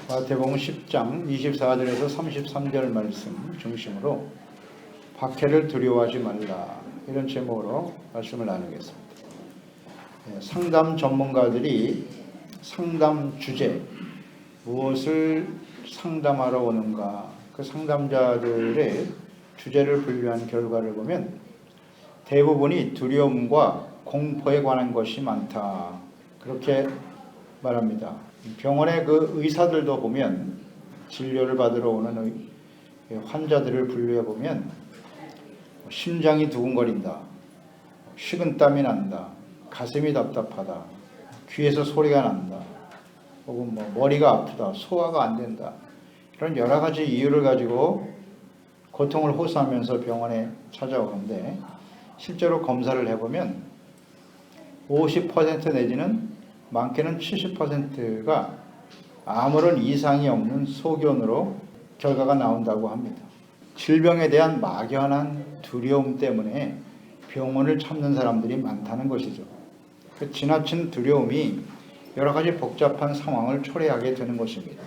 마태복음 10장 24절에서 33절 말씀 중심으로 박해를 두려워하지 말라, 이런 제목으로 말씀을 나누겠습니다. 상담 전문가들이 상담 주제, 무엇을 상담하러 오는가, 그 상담자들의 주제를 분류한 결과를 보면 대부분이 두려움과 공포에 관한 것이 많다, 그렇게 말합니다. 병원의 그 의사들도 보면 진료를 받으러 오는 환자들을 분류해 보면 심장이 두근거린다, 식은땀이 난다, 가슴이 답답하다, 귀에서 소리가 난다, 혹은 머리가 아프다, 소화가 안 된다, 이런 여러 가지 이유를 가지고 고통을 호소하면서 병원에 찾아오는데, 실제로 검사를 해보면 50% 내지는 많게는 70%가 아무런 이상이 없는 소견으로 결과가 나온다고 합니다. 질병에 대한 막연한 두려움 때문에 병원을 찾는 사람들이 많다는 것이죠. 그 지나친 두려움이 여러 가지 복잡한 상황을 초래하게 되는 것입니다.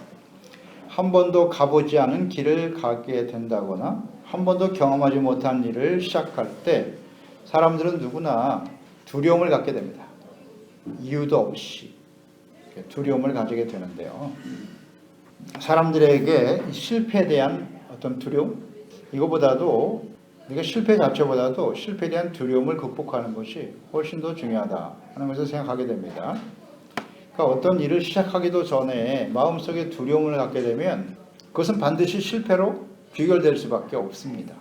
한 번도 가보지 않은 길을 가게 된다거나 한 번도 경험하지 못한 일을 시작할 때 사람들은 누구나 두려움을 갖게 됩니다. 이유도 없이 두려움을 가지게 되는데요. 사람들에게 실패에 대한 어떤 두려움, 이거보다도, 우리가 실패 자체보다도 실패에 대한 두려움을 극복하는 것이 훨씬 더 중요하다 하는 것을 생각하게 됩니다. 그러니까 어떤 일을 시작하기도 전에 마음속에 두려움을 갖게 되면 그것은 반드시 실패로 귀결될 수밖에 없습니다.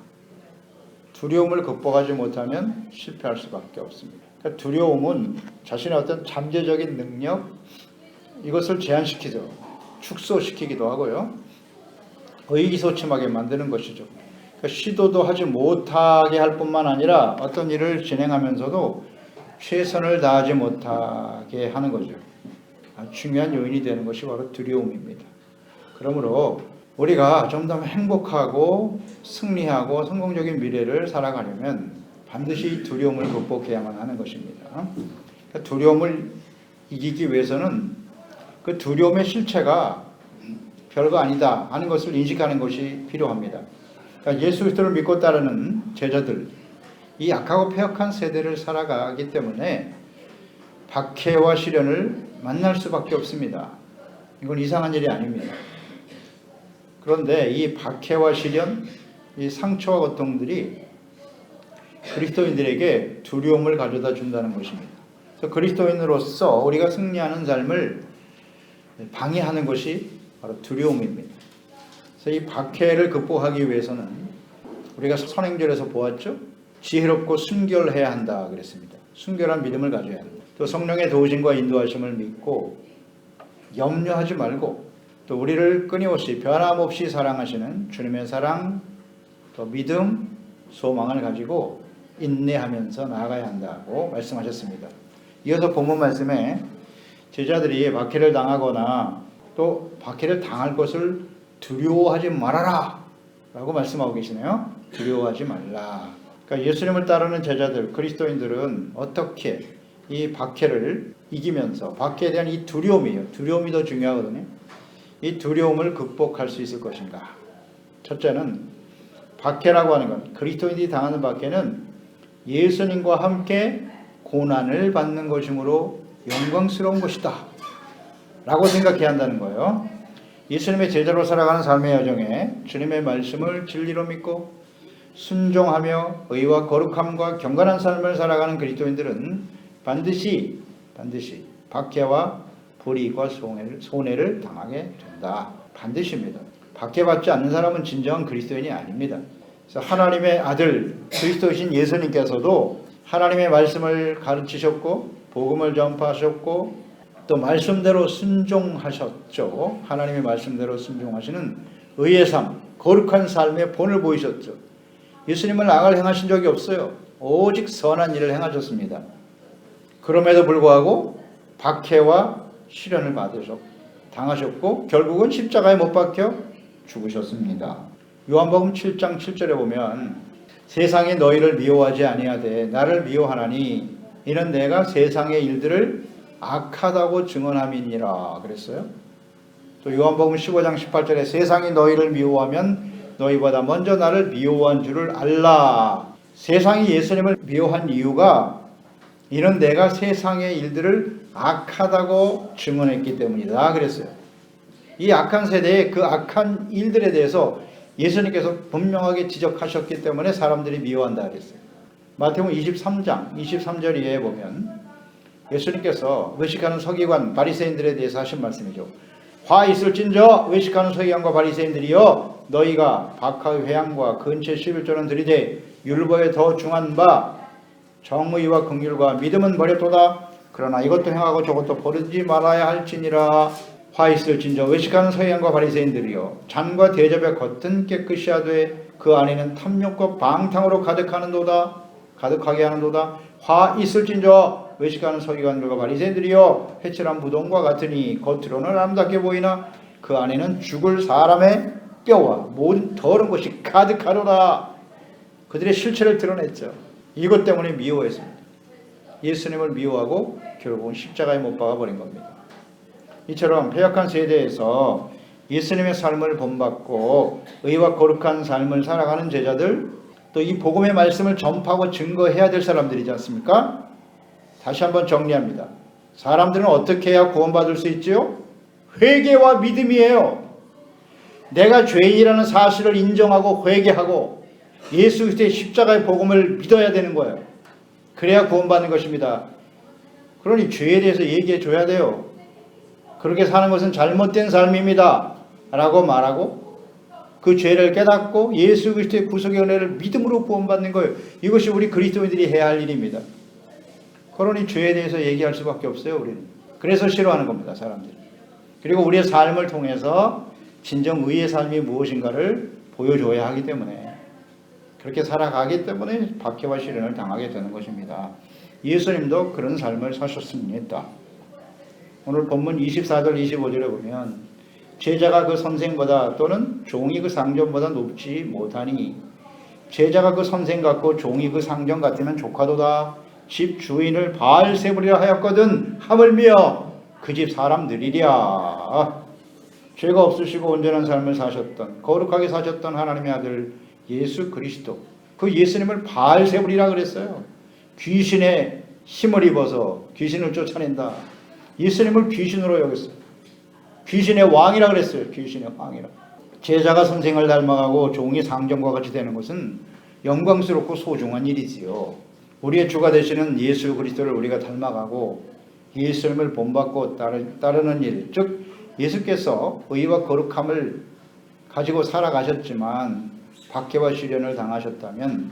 두려움을 극복하지 못하면 실패할 수밖에 없습니다. 그러니까 두려움은 자신의 어떤 잠재적인 능력, 이것을 제한시키죠. 축소시키기도 하고요. 의기소침하게 만드는 것이죠. 그러니까 시도도 하지 못하게 할 뿐만 아니라 어떤 일을 진행하면서도 최선을 다하지 못하게 하는 거죠. 아주 중요한 요인이 되는 것이 바로 두려움입니다. 그러므로 우리가 좀 더 행복하고 승리하고 성공적인 미래를 살아가려면 반드시 두려움을 극복해야만 하는 것입니다. 그러니까 두려움을 이기기 위해서는 그 두려움의 실체가 별거 아니다 하는 것을 인식하는 것이 필요합니다. 그러니까 예수 그리스도를 믿고 따르는 제자들, 이 악하고 패역한 세대를 살아가기 때문에 박해와 시련을 만날 수밖에 없습니다. 이건 이상한 일이 아닙니다. 그런데 이 박해와 시련, 이 상처와 고통들이 그리스도인들에게 두려움을 가져다 준다는 것입니다. 그래서 그리스도인으로서 우리가 승리하는 삶을 방해하는 것이 바로 두려움입니다. 그래서 이 박해를 극복하기 위해서는 우리가 선행절에서 보았죠. 지혜롭고 순결해야 한다 그랬습니다. 순결한 믿음을 가져야 한다. 또 성령의 도우심과 인도하심을 믿고 염려하지 말고, 또 우리를 끊임없이 변함없이 사랑하시는 주님의 사랑, 또 믿음, 소망을 가지고 인내하면서 나아가야 한다고 말씀하셨습니다. 이어서 본문 말씀에 제자들이 박해를 당하거나 또 박해를 당할 것을 두려워하지 말아라 라고 말씀하고 계시네요. 두려워하지 말라. 그러니까 예수님을 따르는 제자들, 그리스도인들은 어떻게 이 박해를 이기면서, 박해에 대한 이 두려움이에요. 두려움이 더 중요하거든요. 이 두려움을 극복할 수 있을 것인가. 첫째는 박해라고 하는 건, 그리스도인들이 당하는 박해는 예수님과 함께 고난을 받는 것이므로 영광스러운 것이다 라고 생각해야 한다는 거예요. 예수님의 제자로 살아가는 삶의 여정에 주님의 말씀을 진리로 믿고 순종하며 의와 거룩함과 경건한 삶을 살아가는 그리스도인들은 반드시 박해와 불이익과 손해를 당하게 된다. 반드시입니다. 박해받지 않는 사람은 진정한 그리스도인이 아닙니다. 그래서 하나님의 아들 그리스도이신 예수님께서도 하나님의 말씀을 가르치셨고 복음을 전파하셨고 또 말씀대로 순종하셨죠. 하나님의 말씀대로 순종하시는 의의 삶, 거룩한 삶의 본을 보이셨죠. 예수님은 악을 행하신 적이 없어요. 오직 선한 일을 행하셨습니다. 그럼에도 불구하고 박해와 시련을 당하셨고 결국은 십자가에 못 박혀 죽으셨습니다. 요한복음 7장 7절에 보면 세상이 너희를 미워하지 아니하되 나를 미워하나니 이는 내가 세상의 일들을 악하다고 증언함이니라 그랬어요. 또 요한복음 15장 18절에 세상이 너희를 미워하면 너희보다 먼저 나를 미워한 줄을 알라. 세상이 예수님을 미워한 이유가 이는 내가 세상의 일들을 악하다고 증언했기 때문이다 그랬어요. 이 악한 세대의 그 악한 일들에 대해서 예수님께서 분명하게 지적하셨기 때문에 사람들이 미워한다 그랬어요. 마태복음 23장 23절 이하에 보면 예수님께서 외식하는 서기관 바리새인들에 대해서 하신 말씀이죠. 화 있을진저 외식하는 서기관과 바리새인들이여 너희가 박하의 회양과 근처 11조는 들이되 율법에 더 중한 바 정의와 긍휼과 믿음은 버렸도다. 그러나 이것도 행하고 저것도 버리지 말아야 할지니라. 화 있을진저 외식하는 서기관과 바리새인들이여 잔과 대접의 겉은 깨끗이 하되 그 안에는 탐욕과 방탕으로 가득하게 하는도다. 화 있을진저 외식하는 서기관들과 바리새인들이여 회칠한 무덤과 같으니 겉으로는 아름답게 보이나 그 안에는 죽을 사람의 뼈와 모든 더러운 것이 가득하도다. 그들의 실체를 드러냈죠. 이것 때문에 미워했습니다. 예수님을 미워하고 결국은 십자가에 못 박아 버린 겁니다. 이처럼 패역한 세대에서 예수님의 삶을 본받고 의와 거룩한 삶을 살아가는 제자들, 또 이 복음의 말씀을 전파하고 증거해야 될 사람들이지 않습니까? 다시 한번 정리합니다. 사람들은 어떻게 해야 구원받을 수 있지요? 회개와 믿음이에요. 내가 죄인이라는 사실을 인정하고 회개하고 예수 그리스도의 십자가의 복음을 믿어야 되는 거예요. 그래야 구원받는 것입니다. 그러니 죄에 대해서 얘기해 줘야 돼요. 그렇게 사는 것은 잘못된 삶입니다 라고 말하고 그 죄를 깨닫고 예수 그리스도의 구속의 은혜를 믿음으로 구원받는 거예요. 이것이 우리 그리스도인들이 해야 할 일입니다. 그러니 죄에 대해서 얘기할 수밖에 없어요. 우리는. 그래서 싫어하는 겁니다. 사람들이. 그리고 우리의 삶을 통해서 진정 의의 삶이 무엇인가를 보여줘야 하기 때문에, 그렇게 살아가기 때문에 박해와 시련을 당하게 되는 것입니다. 예수님도 그런 삶을 사셨습니다. 오늘 본문 24절 25절에 보면 제자가 그 선생보다 또는 종이 그 상전보다 높지 못하니 제자가 그 선생 같고 종이 그 상전 같으면 조카도다. 집 주인을 바알세불이라 하였거든 하물며 그 집 사람들이랴. 죄가 없으시고 온전한 삶을 사셨던, 거룩하게 사셨던 하나님의 아들 예수 그리스도, 그 예수님을 바알세불이라 그랬어요. 귀신의 힘을 입어서 귀신을 쫓아낸다. 예수님을 귀신으로 여겼어요. 귀신의 왕이라 그랬어요. 귀신의 왕이라. 제자가 선생을 닮아가고 종이 상전과 같이 되는 것은 영광스럽고 소중한 일이지요. 우리의 주가 되시는 예수 그리스도를 우리가 닮아가고 예수님을 본받고 따르는 일, 즉 예수께서 의와 거룩함을 가지고 살아가셨지만 박해와 시련을 당하셨다면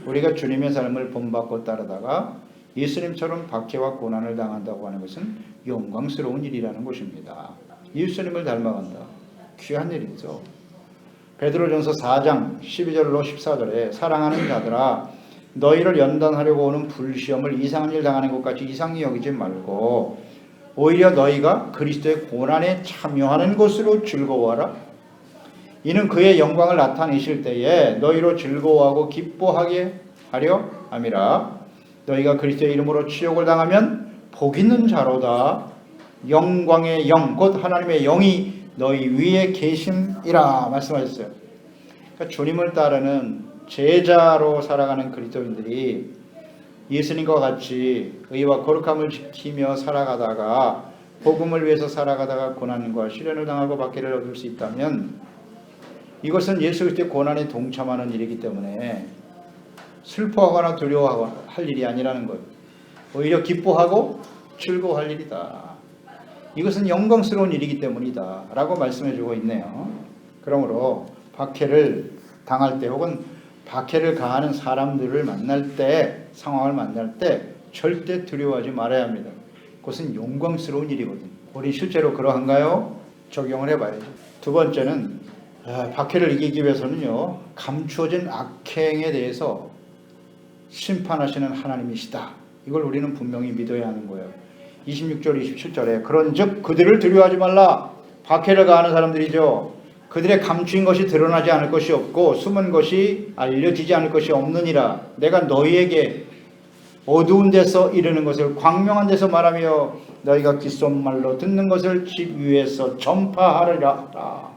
우리가 주님의 삶을 본받고 따르다가 예수님처럼 박해와 고난을 당한다고 하는 것은 영광스러운 일이라는 것입니다. 예수님을 닮아간다. 귀한 일이죠. 베드로전서 4장 12절로 14절에 사랑하는 자들아 너희를 연단하려고 오는 불시험을 이상한 일 당하는 것 같이 이상히 여기지 말고 오히려 너희가 그리스도의 고난에 참여하는 것으로 즐거워하라. 이는 그의 영광을 나타내실 때에 너희로 즐거워하고 기뻐하게 하려 함이라. 너희가 그리스도의 이름으로 치욕을 당하면 복 있는 자로다. 영광의 영 곧 하나님의 영이 너희 위에 계심이라 말씀하셨어요. 그러니까 주님을 따르는 제자로 살아가는 그리스도인들이 예수님과 같이 의와 거룩함을 지키며 살아가다가 복음을 위해서 살아가다가 고난과 시련을 당하고 박해를 얻을 수 있다면 이것은 예수 그리스도의 고난에 동참하는 일이기 때문에 슬퍼하거나 두려워할 일이 아니라는 거예요. 오히려 기뻐하고 즐거워할 일이다. 이것은 영광스러운 일이기 때문이다 라고 말씀해주고 있네요. 그러므로 박해를 당할 때 혹은 박해를 가하는 사람들을 만날 때, 상황을 만날 때 절대 두려워하지 말아야 합니다. 그것은 영광스러운 일이거든요. 우리 실제로 그러한가요? 적용을 해봐야죠. 두 번째는 박해를 이기기 위해서는요, 감추어진 악행에 대해서 심판하시는 하나님이시다. 이걸 우리는 분명히 믿어야 하는 거예요. 26절 27절에 그런즉 그들을 두려워하지 말라. 박해를 가하는 사람들이죠. 그들의 감추인 것이 드러나지 않을 것이 없고 숨은 것이 알려지지 않을 것이 없느니라. 내가 너희에게 어두운 데서 이르는 것을 광명한 데서 말하며 너희가 귓속말로 듣는 것을 집 위에서 전파하리라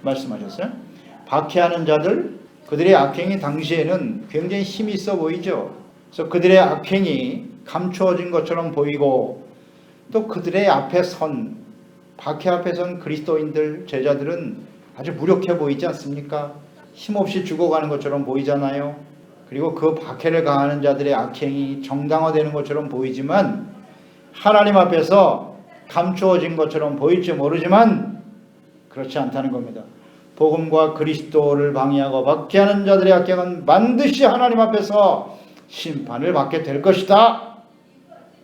말씀하셨어요. 박해하는 자들, 그들의 악행이 당시에는 굉장히 힘이 있어 보이죠. 그래서 그들의 악행이 감추어진 것처럼 보이고, 또 그들의 앞에 선, 박해 앞에 선 그리스도인들, 제자들은 아주 무력해 보이지 않습니까? 힘없이 죽어가는 것처럼 보이잖아요. 그리고 그 박해를 가하는 자들의 악행이 정당화되는 것처럼 보이지만, 하나님 앞에서 감추어진 것처럼 보일지 모르지만 그렇지 않다는 겁니다. 복음과 그리스도를 방해하고 박해하는 자들의 악행은 반드시 하나님 앞에서 심판을 받게 될 것이다.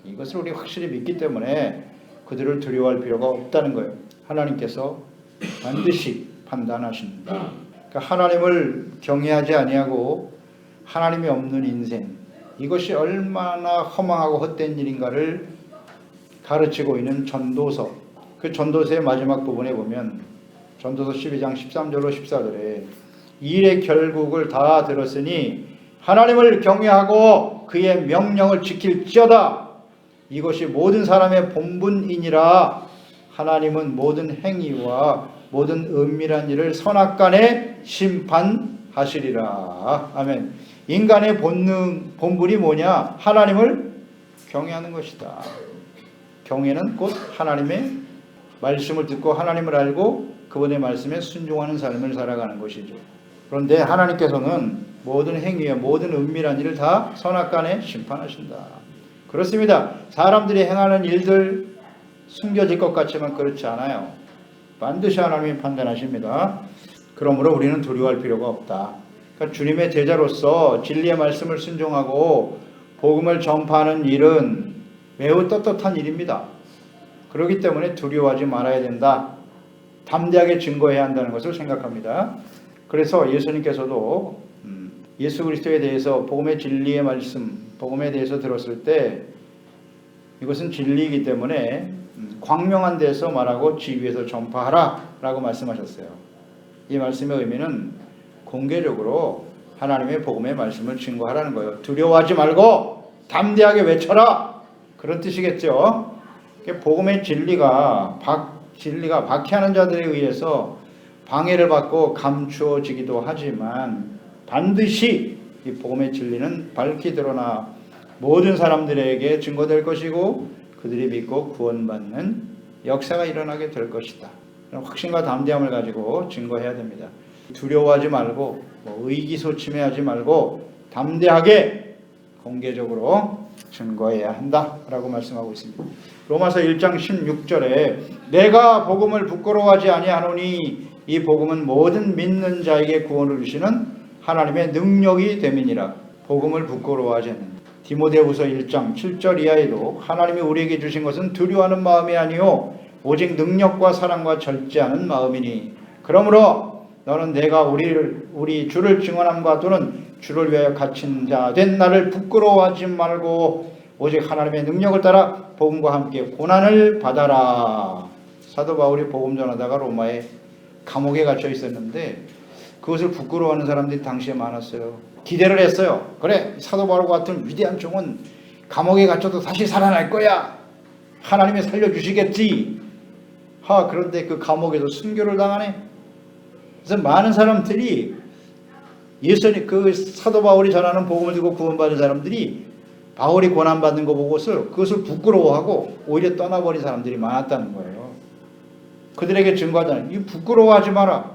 이것을 우리 확실히 믿기 때문에 그들을 두려워할 필요가 없다는 거예요. 하나님께서 반드시 판단하신다. 그러니까 하나님을 경외하지 아니하고 하나님이 없는 인생, 이것이 얼마나 허망하고 헛된 일인가를 가르치고 있는 전도서, 그 전도서의 마지막 부분에 보면 전도서 12장 13절로 14절에 일의 결국을 다 들었으니 하나님을 경외하고 그의 명령을 지킬지어다. 이것이 모든 사람의 본분이니라. 하나님은 모든 행위와 모든 은밀한 일을 선악간에 심판하시리라. 아멘. 인간의 본분이 뭐냐? 하나님을 경외하는 것이다. 경외는 곧 하나님의 말씀을 듣고 하나님을 알고 그분의 말씀에 순종하는 삶을 살아가는 것이죠. 그런데 하나님께서는 모든 행위와 모든 은밀한 일을 다 선악간에 심판하신다. 그렇습니다. 사람들이 행하는 일들 숨겨질 것 같지만 그렇지 않아요. 반드시 하나님이 판단하십니다. 그러므로 우리는 두려워할 필요가 없다. 그러니까 주님의 제자로서 진리의 말씀을 순종하고 복음을 전파하는 일은 매우 떳떳한 일입니다. 그렇기 때문에 두려워하지 말아야 된다. 담대하게 증거해야 한다는 것을 생각합니다. 그래서 예수님께서도 예수 그리스도에 대해서 복음의 진리의 말씀, 복음에 대해서 들었을 때 이것은 진리이기 때문에 광명한 데서 말하고 지 위에서 전파하라 라고 말씀하셨어요. 이 말씀의 의미는 공개적으로 하나님의 복음의 말씀을 증거하라는 거예요. 두려워하지 말고 담대하게 외쳐라, 그런 뜻이겠죠. 복음의 진리가 박해하는 자들에 의해서 방해를 받고 감추어지기도 하지만 반드시 이 복음의 진리는 밝히 드러나 모든 사람들에게 증거될 것이고 그들이 믿고 구원받는 역사가 일어나게 될 것이다. 확신과 담대함을 가지고 증거해야 됩니다. 두려워하지 말고 의기소침해하지 말고 담대하게 공개적으로 증거해야 한다라고 말씀하고 있습니다. 로마서 1장 16절에 내가 복음을 부끄러워하지 아니하노니 이 복음은 모든 믿는 자에게 구원을 주시는 하나님의 능력이 됨이니라. 복음을 부끄러워하지 않는. 디모데후서 1장 7절 이하에도 하나님이 우리에게 주신 것은 두려워하는 마음이 아니요 오직 능력과 사랑과 절제하는 마음이니 그러므로 너는 내가 우리 주를 증언함과 또는 주를 위하여 갇힌 자 된 나를 부끄러워하지 말고 오직 하나님의 능력을 따라 복음과 함께 고난을 받아라. 사도 바울이 복음 전하다가 로마에 감옥에 갇혀 있었는데 그것을 부끄러워하는 사람들이 당시에 많았어요. 기대를 했어요. 그래, 사도 바울과 같은 위대한 종은 감옥에 갇혀도 다시 살아날 거야. 하나님이 살려주시겠지. 그런데 그 감옥에서 순교를 당하네. 그래서 많은 사람들이 예수님, 그 사도 바울이 전하는 복음을 듣고 구원받은 사람들이 바울이 고난받는 거 보고서 그것을 부끄러워하고 오히려 떠나버린 사람들이 많았다는 거예요. 그들에게 증거하자면 이 부끄러워하지 마라.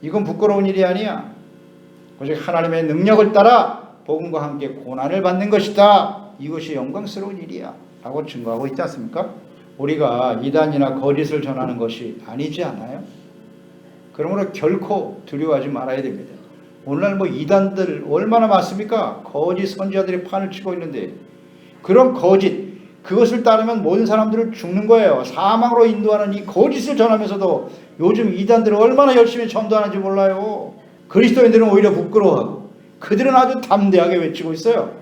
이건 부끄러운 일이 아니야. 오직 하나님의 능력을 따라 복음과 함께 고난을 받는 것이다. 이것이 영광스러운 일이야 라고 증거하고 있지 않습니까? 우리가 이단이나 거짓을 전하는 것이 아니지 않아요? 그러므로 결코 두려워하지 말아야 됩니다. 오늘날 이단들 얼마나 많습니까? 거짓 선지자들이 판을 치고 있는데 그런 거짓, 그것을 따르면 모든 사람들은 죽는 거예요. 사망으로 인도하는 이 거짓을 전하면서도 요즘 이단들은 얼마나 열심히 전도하는지 몰라요. 그리스도인들은 오히려 부끄러워하고 그들은 아주 담대하게 외치고 있어요.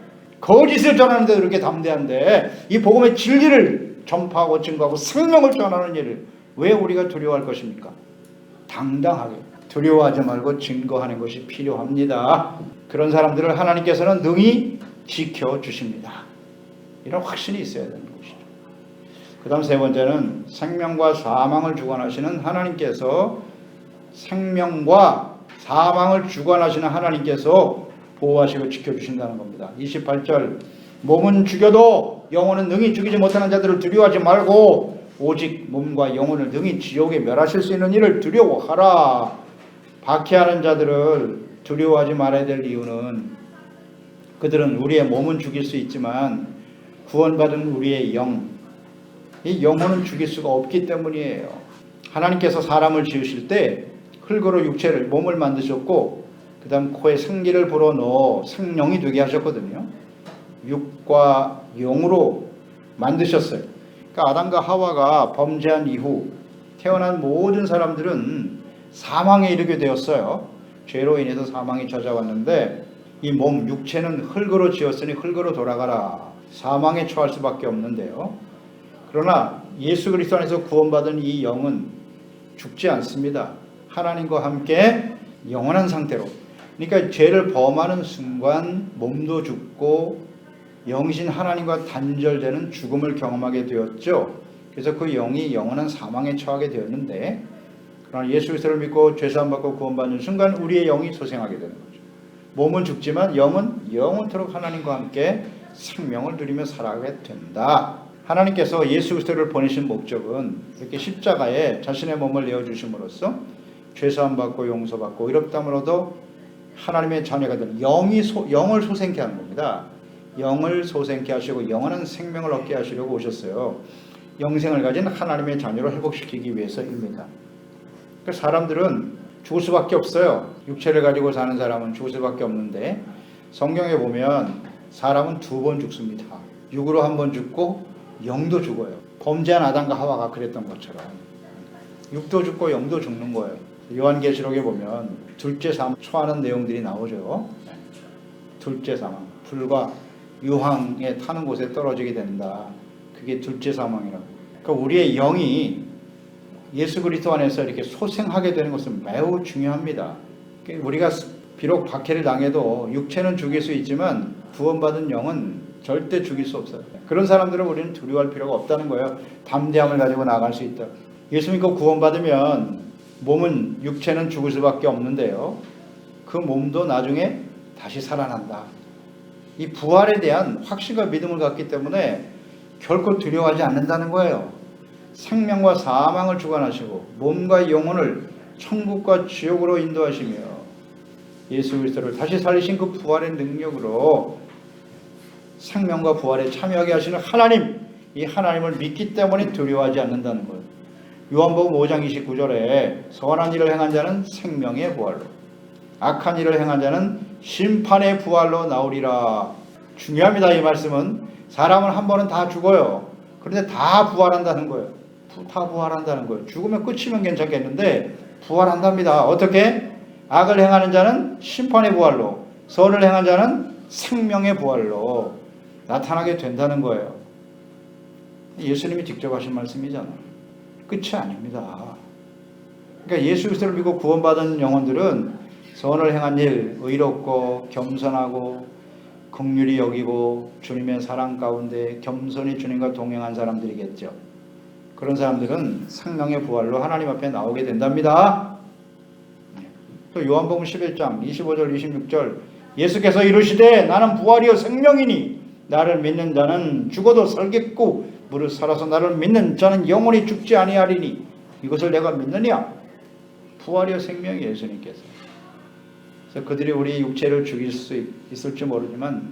거짓을 전하는데도 그렇게 담대한데 이 복음의 진리를 전파하고 증거하고 생명을 전하는 일을 왜 우리가 두려워할 것입니까? 당당하게 두려워하지 말고 증거하는 것이 필요합니다. 그런 사람들을 하나님께서는 능히 지켜주십니다. 이런 확신이 있어야 되는 것이죠. 그 다음 세 번째는 생명과 사망을 주관하시는 하나님께서, 생명과 사망을 주관하시는 하나님께서 보호하시고 지켜주신다는 겁니다. 28절, 몸은 죽여도 영혼은 능히 죽이지 못하는 자들을 두려워하지 말고 오직 몸과 영혼을 능히 지옥에 멸하실 수 있는 이를 두려워하라. 박해하는 자들을 두려워하지 말아야 될 이유는, 그들은 우리의 몸은 죽일 수 있지만 구원받은 우리의 영, 이 영혼은 죽일 수가 없기 때문이에요. 하나님께서 사람을 지으실 때 흙으로 육체를, 몸을 만드셨고 그 다음 코에 생기를 불어넣어 생명이 되게 하셨거든요. 육과 영으로 만드셨어요. 그러니까 아담과 하와가 범죄한 이후 태어난 모든 사람들은 사망에 이르게 되었어요. 죄로 인해서 사망이 찾아왔는데 이 몸, 육체는 흙으로 지었으니 흙으로 돌아가라. 사망에 처할 수밖에 없는데요. 그러나 예수 그리스도 안에서 구원받은 이 영은 죽지 않습니다. 하나님과 함께 영원한 상태로. 그러니까 죄를 범하는 순간 몸도 죽고 영신 하나님과 단절되는 죽음을 경험하게 되었죠. 그래서 그 영이 영원한 사망에 처하게 되었는데, 그러나 예수 그리스도를 믿고 죄사함 받고 구원받는 순간 우리의 영이 소생하게 되는 거죠. 몸은 죽지만 영은 영원토록 하나님과 함께 생명을 누리며 살아가게 된다. 하나님께서 예수 그리스도를 보내신 목적은 이렇게 십자가에 자신의 몸을 내어주심으로써 죄사함 받고 용서받고 의롭다함으로도 하나님의 자녀가 되는 영을 소생케 하는 겁니다. 영을 소생케 하시고 영원한 생명을 얻게 하시려고 오셨어요. 영생을 가진 하나님의 자녀로 회복시키기 위해서입니다. 그러니까 사람들은 죽을 수밖에 없어요. 육체를 가지고 사는 사람은 죽을 수밖에 없는데, 성경에 보면 사람은 두 번 죽습니다. 육으로 한 번 죽고 영도 죽어요. 범죄한 아담과 하와가 그랬던 것처럼 육도 죽고 영도 죽는 거예요. 요한계시록에 보면 둘째 사망 초하는 내용들이 나오죠. 둘째 사망, 불과 유황에 타는 곳에 떨어지게 된다. 그게 둘째 사망이라고. 그러니까 우리의 영이 예수 그리스도 안에서 이렇게 소생하게 되는 것은 매우 중요합니다. 우리가 비록 박해를 당해도 육체는 죽일 수 있지만 구원받은 영은 절대 죽일 수 없어요. 그런 사람들은 우리는 두려워할 필요가 없다는 거예요. 담대함을 가지고 나아갈 수 있다. 예수 믿고 구원받으면 몸은, 육체는 죽을 수밖에 없는데요. 그 몸도 나중에 다시 살아난다. 이 부활에 대한 확신과 믿음을 갖기 때문에 결코 두려워하지 않는다는 거예요. 생명과 사망을 주관하시고 몸과 영혼을 천국과 지옥으로 인도하시며 예수 그리스도를 다시 살리신 그 부활의 능력으로 생명과 부활에 참여하게 하시는 하나님, 이 하나님을 믿기 때문에 두려워하지 않는다는 거예요. 요한복음 5장 29절에 선한 일을 행한 자는 생명의 부활로, 악한 일을 행한 자는 심판의 부활로 나오리라. 중요합니다. 이 말씀은. 사람은 한 번은 다 죽어요. 그런데 다 부활한다는 거예요. 다 부활한다는 거예요. 죽으면 끝이면 괜찮겠는데 부활한답니다. 어떻게? 악을 행하는 자는 심판의 부활로, 선을 행한 자는 생명의 부활로 나타나게 된다는 거예요. 예수님이 직접 하신 말씀이잖아요. 끝이 아닙니다. 그러니까 예수 그리스도를 믿고 구원받은 영혼들은 선을 행한 일, 의롭고 겸손하고 긍휼히 여기고 주님의 사랑 가운데 겸손히 주님과 동행한 사람들이겠죠. 그런 사람들은 생명의 부활로 하나님 앞에 나오게 된답니다. 또 요한복음 11장 25절 26절 예수께서 이르시되 나는 부활이요 생명이니 나를 믿는 자는 죽어도 살겠고 무릇 살아서 나를 믿는 자는 영원히 죽지 아니하리니 이것을 내가 믿느냐? 부활이요 생명이 예수님께서. 그래서 그들이 우리 육체를 죽일 수 있을지 모르지만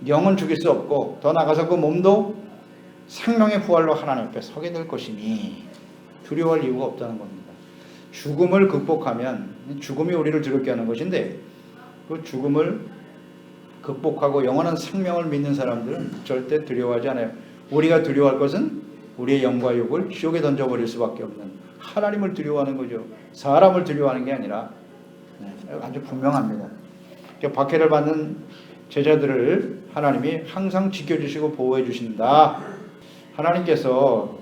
영은 죽일 수 없고 더 나아가서 그 몸도 생명의 부활로 하나님 앞에 서게 될 것이니 두려워할 이유가 없다는 겁니다. 죽음을 극복하면, 죽음이 우리를 두렵게 하는 것인데 그 죽음을 극복하고 영원한 생명을 믿는 사람들은 절대 두려워하지 않아요. 우리가 두려워할 것은 우리의 영과 육을 지옥에 던져버릴 수밖에 없는 하나님을 두려워하는 거죠. 사람을 두려워하는 게 아니라 아주 분명합니다. 박해를 받는 제자들을 하나님이 항상 지켜주시고 보호해 주신다. 하나님께서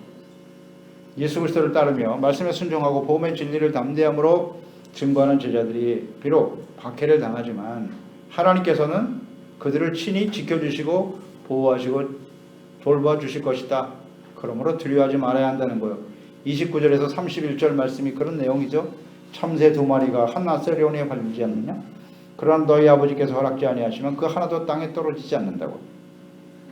예수 그리스도를 따르며 말씀에 순종하고 복음의 진리를 담대함으로 증거하는 제자들이 비록 박해를 당하지만 하나님께서는 그들을 친히 지켜주시고 보호하시고 돌봐주실 것이다. 그러므로 두려워하지 말아야 한다는 거예요. 29절에서 31절 말씀이 그런 내용이죠. 참새 2마리가 한 아세리온에 팔리지 않느냐? 그러나 너희 아버지께서 허락지 아니하시면 그 하나도 땅에 떨어지지 않는다고.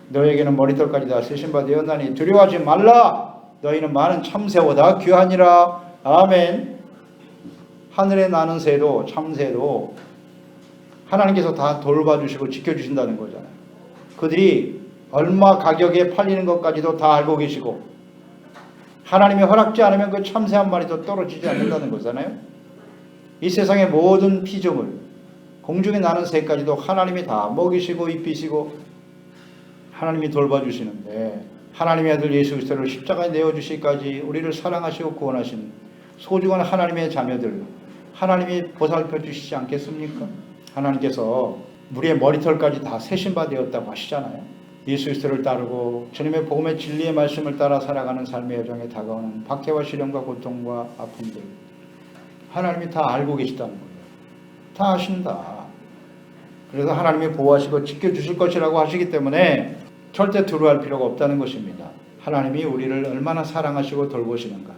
너희에게는 머리털까지 다 세신 바 되었나니 두려워하지 말라. 너희는 많은 참새보다 귀하니라. 아멘. 하늘에 나는 새도 참새도 하나님께서 다 돌봐주시고 지켜주신다는 거잖아요. 그들이 얼마 가격에 팔리는 것까지도 다 알고 계시고 하나님이 허락지 않으면 그 참새 한 마리도 떨어지지 않는다는 거잖아요. 이 세상의 모든 피조물, 공중에 나는 새까지도 하나님이 다 먹이시고 입히시고 하나님이 돌봐주시는데 하나님의 아들 예수 그리스도를 십자가에 내어주시기까지 우리를 사랑하시고 구원하신 소중한 하나님의 자녀들, 하나님이 보살펴 주시지 않겠습니까? 하나님께서 우리의 머리털까지 다 세신 바 되었다고 하시잖아요. 예수 그리스도를 따르고 주님의 복음의 진리의 말씀을 따라 살아가는 삶의 여정에 다가오는 박해와 시련과 고통과 아픔들, 하나님이 다 알고 계시다는 거예요. 다 아신다. 그래서 하나님이 보호하시고 지켜주실 것이라고 하시기 때문에 절대 두려워할 필요가 없다는 것입니다. 하나님이 우리를 얼마나 사랑하시고 돌보시는가,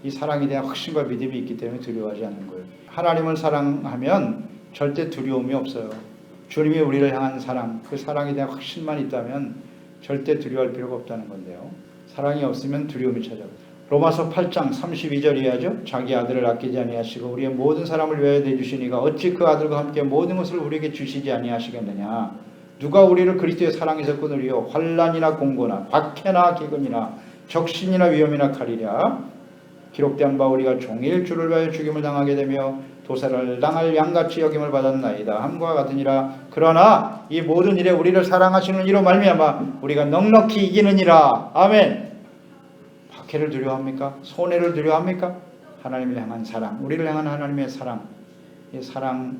이 사랑에 대한 확신과 믿음이 있기 때문에 두려워하지 않는 거예요. 하나님을 사랑하면 절대 두려움이 없어요. 주님이 우리를 향한 사랑, 그 사랑에 대한 확신만 있다면 절대 두려워할 필요가 없다는 건데요. 사랑이 없으면 두려움이 찾아옵니다. 로마서 8장 32절 이하죠. 자기 아들을 아끼지 아니하시고 우리의 모든 사람을 위하여 내주시니가 어찌 그 아들과 함께 모든 것을 우리에게 주시지 아니하시겠느냐. 누가 우리를 그리스도의 사랑에서 끊으리요. 환난이나 공고나 박해나 기근이나 적신이나 위험이나 칼이랴. 기록된 바 우리가 종일 주를 위하여 죽임을 당하게 되며 도살을 당할 양같이 여김을 받았나이다 함과 같으니라. 그러나 이 모든 일에 우리를 사랑하시는 이로 말미암아 우리가 넉넉히 이기느니라. 아멘. 박해를 두려워합니까? 손해를 두려워합니까? 하나님을 향한 사랑, 우리를 향한 하나님의 사랑, 이 사랑을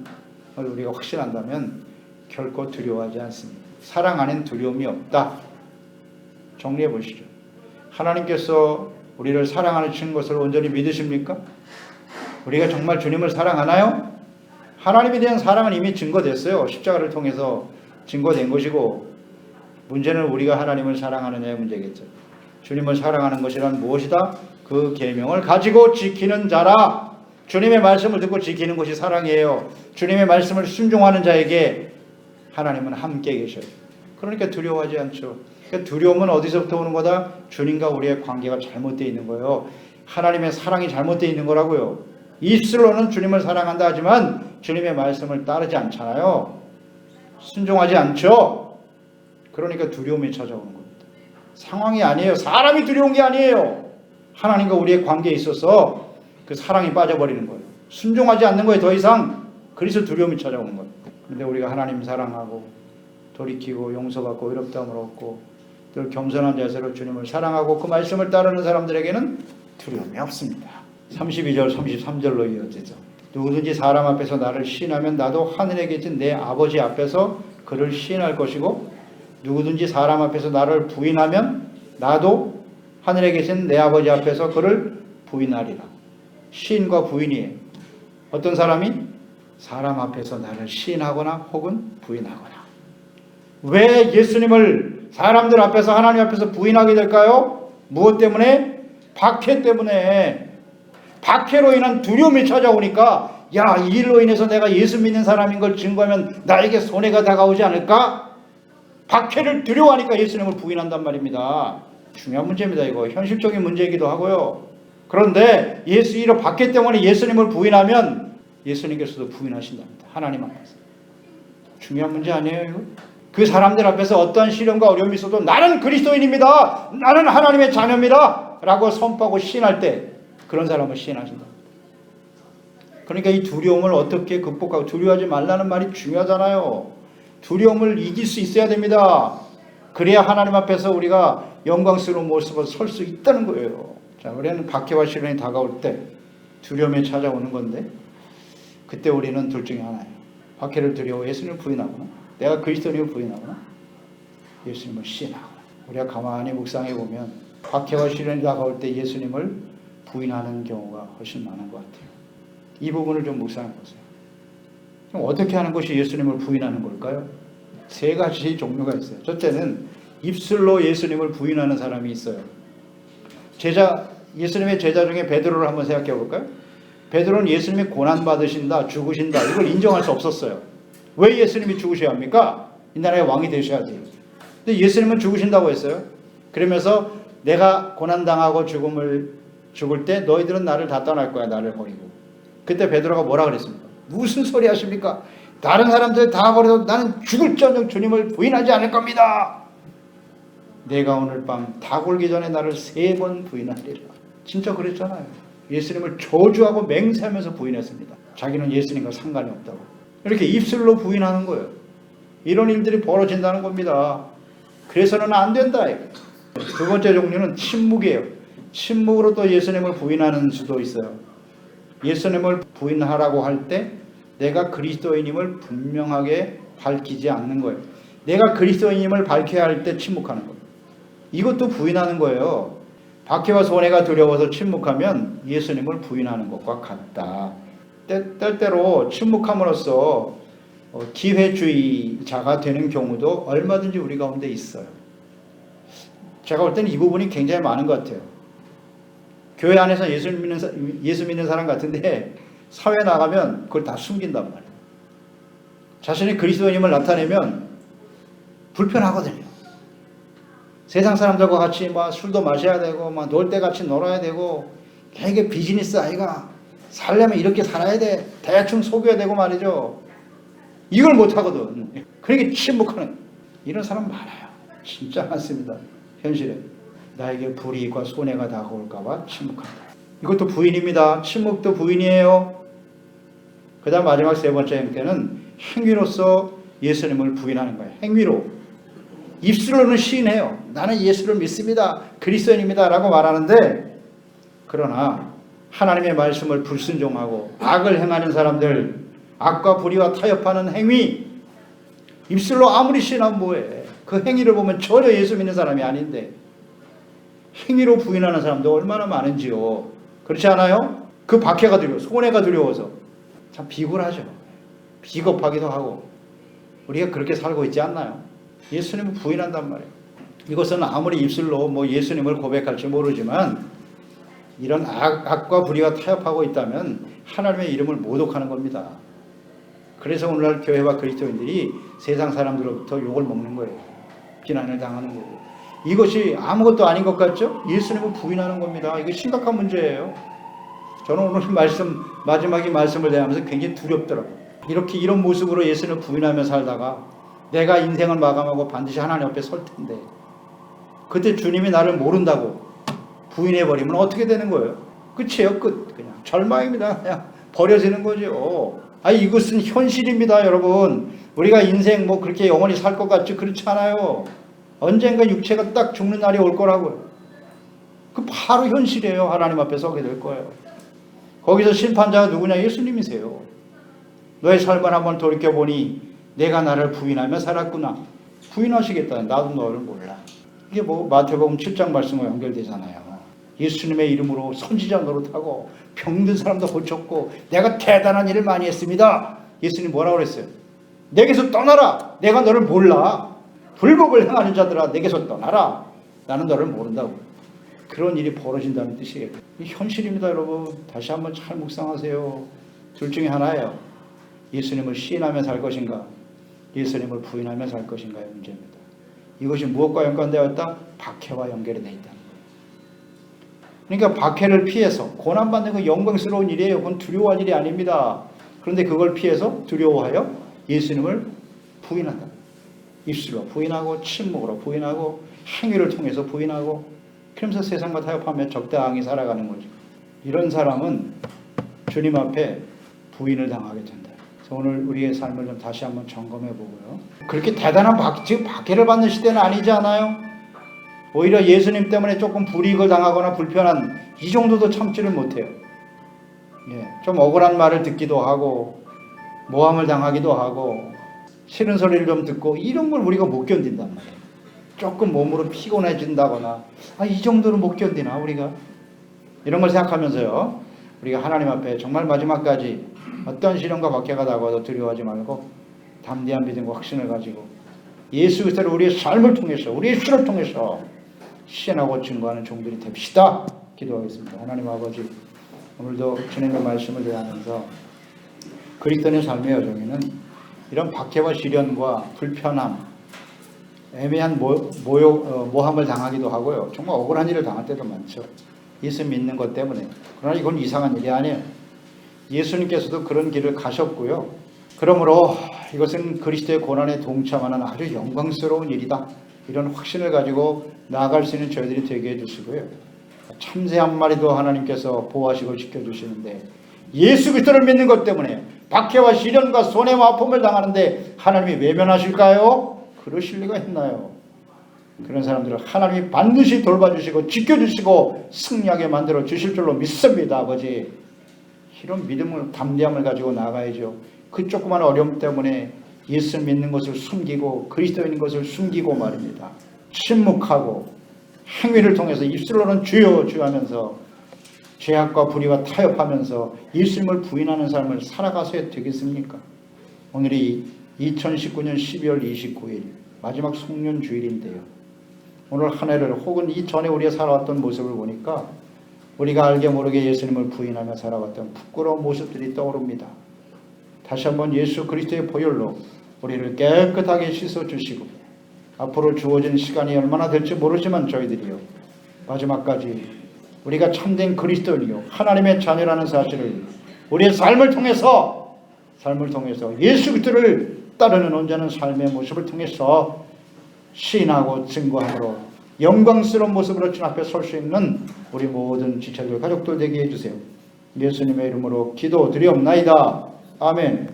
우리가 확신한다면 결코 두려워하지 않습니다. 사랑 안엔 두려움이 없다. 정리해 보시죠. 하나님께서 우리를 사랑하시는 것을 온전히 믿으십니까? 우리가 정말 주님을 사랑하나요? 하나님에 대한 사랑은 이미 증거됐어요. 십자가를 통해서 증거된 것이고, 문제는 우리가 하나님을 사랑하느냐의 문제겠죠. 주님을 사랑하는 것이란 무엇이다? 그 계명을 가지고 지키는 자라. 주님의 말씀을 듣고 지키는 것이 사랑이에요. 주님의 말씀을 순종하는 자에게 하나님은 함께 계셔요. 그러니까 두려워하지 않죠. 그러니까 두려움은 어디서부터 오는 거다? 주님과 우리의 관계가 잘못되어 있는 거예요. 하나님의 사랑이 잘못되어 있는 거라고요. 입술로는 주님을 사랑한다 하지만 주님의 말씀을 따르지 않잖아요. 순종하지 않죠. 그러니까 두려움이 찾아오는 겁니다. 상황이 아니에요. 사람이 두려운 게 아니에요. 하나님과 우리의 관계에 있어서 그 사랑이 빠져버리는 거예요. 순종하지 않는 거에 더 이상. 그래서 두려움이 찾아오는 거예요. 그런데 우리가 하나님 사랑하고 돌이키고 용서받고 의롭다함을 얻고 늘 겸손한 자세로 주님을 사랑하고 그 말씀을 따르는 사람들에게는 두려움이 없습니다. 32절 33절로 이어지죠. 누구든지 사람 앞에서 나를 시인하면 나도 하늘에 계신 내 아버지 앞에서 그를 시인할 것이고 누구든지 사람 앞에서 나를 부인하면 나도 하늘에 계신 내 아버지 앞에서 그를 부인하리라. 시인과 부인이에요. 어떤 사람이 사람 앞에서 나를 시인하거나 혹은 부인하거나. 왜 예수님을 사람들 앞에서 하나님 앞에서 부인하게 될까요? 무엇 때문에? 박해 때문에. 박해로 인한 두려움이 찾아오니까 야, 이 일로 인해서 내가 예수 믿는 사람인 걸 증거하면 나에게 손해가 다가오지 않을까? 박해를 두려워하니까 예수님을 부인한단 말입니다. 중요한 문제입니다. 이거 현실적인 문제이기도 하고요. 그런데 이런 박해 때문에 예수님을 부인하면 예수님께서도 부인하신답니다. 하나님 앞에서. 중요한 문제 아니에요 이거? 그 사람들 앞에서 어떠한 시련과 어려움이 있어도 나는 그리스도인입니다. 나는 하나님의 자녀입니다. 라고 선포하고 시인할 때 그런 사람을 시인하신다. 그러니까 이 두려움을 어떻게 극복하고, 두려워하지 말라는 말이 중요하잖아요. 두려움을 이길 수 있어야 됩니다. 그래야 하나님 앞에서 우리가 영광스러운 모습으로 설 수 있다는 거예요. 자, 우리는 박해와 시련이 다가올 때 두려움이 찾아오는 건데 그때 우리는 둘 중에 하나예요. 박해를 두려워 예수님을 부인하거나 내가 그리스도인을 부인하거나 예수님을 시인하거나. 우리가 가만히 묵상해 보면 박해와 시련이 다가올 때 예수님을 부인하는 경우가 훨씬 많은 것 같아요. 이 부분을 좀 묵상해 보세요. 그럼 어떻게 하는 것이 예수님을 부인하는 걸까요? 세 가지 종류가 있어요. 첫째는 입술로 예수님을 부인하는 사람이 있어요. 예수님의 제자 중에 베드로를 한번 생각해 볼까요? 베드로는 예수님이 고난받으신다, 죽으신다, 이걸 인정할 수 없었어요. 왜 예수님이 죽으셔야 합니까? 이 나라의 왕이 되셔야지. 근데 예수님은 죽으신다고 했어요. 그러면서 내가 고난당하고 죽을 때 너희들은 나를 다 떠날 거야, 나를 버리고. 그때 베드로가 뭐라 그랬습니까? 무슨 소리 하십니까? 다른 사람들 다 버려도 나는 죽을지언정 주님을 부인하지 않을 겁니다. 내가 오늘 밤 다 굴기 전에 나를 3번 부인하리라. 진짜 그랬잖아요. 예수님을 저주하고 맹세하면서 부인했습니다. 자기는 예수님과 상관이 없다고. 이렇게 입술로 부인하는 거예요. 이런 일들이 벌어진다는 겁니다. 그래서는 안 된다. 두 번째 종류는 침묵이에요. 침묵으로 또 예수님을 부인하는 수도 있어요. 예수님을 부인하라고 할 때 내가 그리스도인임을 분명하게 밝히지 않는 거예요. 내가 그리스도인임을 밝혀야 할 때 침묵하는 거예요. 이것도 부인하는 거예요. 박해와 손해가 두려워서 침묵하면 예수님을 부인하는 것과 같다. 때때로 침묵함으로써 기회주의자가 되는 경우도 얼마든지 우리 가운데 있어요. 제가 볼 때는 이 부분이 굉장히 많은 것 같아요. 교회 안에서 예수 믿는 사람 같은데 사회에 나가면 그걸 다 숨긴단 말이에요. 자신이 그리스도인임을 나타내면 불편하거든요. 세상 사람들과 같이 막 술도 마셔야 되고 막 놀 때 같이 놀아야 되고 이게 비즈니스 아이가 살려면 이렇게 살아야 돼. 대충 속여야 되고 말이죠. 이걸 못하거든. 그러니까 침묵하는 이런 사람 많아요. 진짜 많습니다. 현실에. 나에게 불이익과 손해가 다가올까 봐 침묵한다. 이것도 부인입니다. 침묵도 부인이에요. 그 다음 마지막 세 번째 형태는 행위로서 예수님을 부인하는 거예요. 행위로. 입술로는 시인해요. 나는 예수를 믿습니다. 그리스도인입니다. 라고 말하는데 그러나 하나님의 말씀을 불순종하고 악을 행하는 사람들, 악과 불의와 타협하는 행위, 입술로 아무리 시인하면 뭐해. 그 행위를 보면 전혀 예수 믿는 사람이 아닌데 행위로 부인하는 사람도 얼마나 많은지요. 그렇지 않아요? 그 박해가 두려워, 손해가 두려워서 참 비굴하죠. 비겁하기도 하고 우리가 그렇게 살고 있지 않나요? 예수님을 부인한단 말이에요. 이것은 아무리 입술로 예수님을 고백할지 모르지만 이런 악과 불의와 타협하고 있다면 하나님의 이름을 모독하는 겁니다. 그래서 오늘날 교회와 그리스도인들이 세상 사람들로부터 욕을 먹는 거예요. 비난을 당하는 거고. 이것이 아무것도 아닌 것 같죠? 예수님을 부인하는 겁니다. 이거 심각한 문제예요. 저는 오늘 마지막에 말씀을 대하면서 굉장히 두렵더라고요. 이런 모습으로 예수님을 부인하며 살다가 내가 인생을 마감하고 반드시 하나님 앞에 설 텐데 그때 주님이 나를 모른다고 부인해버리면 어떻게 되는 거예요? 끝이에요. 끝. 그냥 절망입니다. 그냥 버려지는 거죠. 이것은 현실입니다. 여러분. 우리가 인생 그렇게 영원히 살 것 같지 그렇지 않아요. 언젠가 육체가 딱 죽는 날이 올 거라고요. 그 바로 현실이에요. 하나님 앞에 서게 될 거예요. 거기서 심판자가 누구냐? 예수님이세요. 너의 삶을 한번 돌이켜보니 내가 나를 부인하며 살았구나. 부인하시겠다. 나도 너를 몰라. 이게 마태복음 7장 말씀과 연결되잖아요. 예수님의 이름으로 선지자 노릇하고 병든 사람도 고쳤고 내가 대단한 일을 많이 했습니다. 예수님 뭐라고 그랬어요? 내게서 떠나라. 내가 너를 몰라. 불법을 행하는 자들아 내게서 떠나라. 나는 너를 모른다고. 그런 일이 벌어진다는 뜻이에요. 현실입니다. 여러분. 다시 한번 잘 묵상하세요. 둘 중에 하나예요. 예수님을 시인하며 살 것인가, 예수님을 부인하며 살 것인가의 문제입니다. 이것이 무엇과 연관되어 있다? 박해와 연결이 되어 있다는 거예요. 그러니까 박해를 피해서 고난받는 건 영광스러운 일이에요. 그건 두려워할 일이 아닙니다. 그런데 그걸 피해서 두려워하여 예수님을 부인한다. 입술로 부인하고 침묵으로 부인하고 행위를 통해서 부인하고 그러면서 세상과 타협하며 적당히 살아가는 거죠. 이런 사람은 주님 앞에 부인을 당하게 된다. 그래서 오늘 우리의 삶을 좀 다시 한번 점검해 보고요. 그렇게 대단한 지금 박해를 받는 시대는 아니지 않아요? 오히려 예수님 때문에 조금 불이익을 당하거나 불편한 이 정도도 참지를 못해요. 좀 억울한 말을 듣기도 하고 모함을 당하기도 하고 싫은 소리를 좀 듣고 이런 걸 우리가 못 견딘단 말이에요. 조금 몸으로 피곤해진다거나 이 정도는 못 견디나 우리가? 이런 걸 생각하면서요. 우리가 하나님 앞에 정말 마지막까지 어떤 시련과 박해가 다가와도 두려워하지 말고 담대한 믿음과 확신을 가지고 예수 그리스도를 우리의 삶을 통해서 우리의 수를 통해서 시인하고 증거하는 종들이 됩시다. 기도하겠습니다. 하나님 아버지, 오늘도 주님의 말씀을 대하면서 그리스도인의 삶의 여정에는 이런 박해와 시련과 불편함, 애매한 모함을 당하기도 하고요. 정말 억울한 일을 당할 때도 많죠. 예수 믿는 것 때문에. 그러나 이건 이상한 일이 아니에요. 예수님께서도 그런 길을 가셨고요. 그러므로 이것은 그리스도의 고난에 동참하는 아주 영광스러운 일이다. 이런 확신을 가지고 나아갈 수 있는 저희들이 되게 해주시고요. 참새 한 마리도 하나님께서 보호하시고 지켜주시는데 예수 그리스도를 믿는 것 때문에 박해와 시련과 손해와 아픔을 당하는데 하나님이 외면하실까요? 그러실 리가 있나요? 그런 사람들을 하나님이 반드시 돌봐주시고 지켜주시고 승리하게 만들어 주실 줄로 믿습니다. 아버지, 이런 믿음을 담대함을 가지고 나가야죠. 그 조그만 어려움 때문에 예수 믿는 것을 숨기고 그리스도인 것을 숨기고 말입니다. 침묵하고 행위를 통해서 입술로는 주여 주여 하면서 죄악과 불의와 타협하면서 예수님을 부인하는 삶을 살아가서야 되겠습니까? 오늘이 2019년 12월 29일 마지막 송년주일인데요. 오늘 한 해를 혹은 이전에 우리가 살아왔던 모습을 보니까 우리가 알게 모르게 예수님을 부인하며 살아왔던 부끄러운 모습들이 떠오릅니다. 다시 한번 예수 그리스도의 보혈로 우리를 깨끗하게 씻어주시고 앞으로 주어진 시간이 얼마나 될지 모르지만 저희들이요 마지막까지 우리가 참된 그리스도인이요 하나님의 자녀라는 사실을 우리의 삶을 통해서 예수 그리스도를 따르는 온전한 삶의 모습을 통해서 시인하고 증거함으로 영광스러운 모습으로 주님 앞에 설 수 있는 우리 모든 지체들 가족들 되게 해주세요. 예수님의 이름으로 기도드리옵나이다. 아멘.